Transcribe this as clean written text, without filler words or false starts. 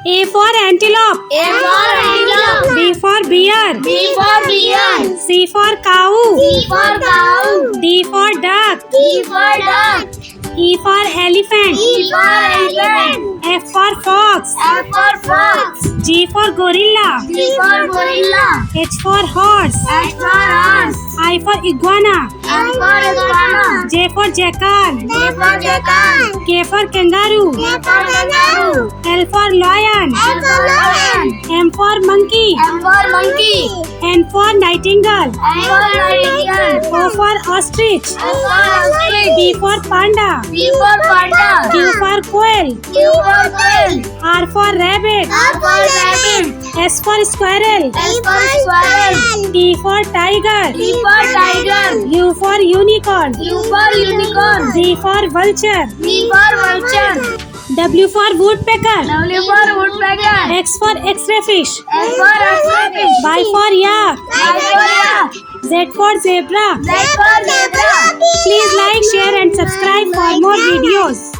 A for antelope. A for antelope. B for bear. B for bear. C for cow. C for cow. D for duck. D for duck. E for elephant. E for elephant. F for fox. F for fox. G for gorilla. G for gorilla. H for horse. H for horse. I for iguana. I for iguana. J for jackal. J for jackal. K for kangaroo. K for kangaroo. L for lion. L for lion. M for monkey. M for monkey. N for nightingale. N for nightingale. O for ostrich. O for ostrich. P for panda. P for panda. Q for quail. Q for quail. R for rabbit. R for rabbit. S for squirrel. S for squirrel. T for tiger. T for tiger. U for unicorn. U for unicorn. V for vulture. V for vulture. W for woodpecker. W for woodpecker. X for X-ray fish. X for X-ray fish. Y for yak. Y for yak. Z for zebra. Z for zebra. Please like, share and subscribe for more videos.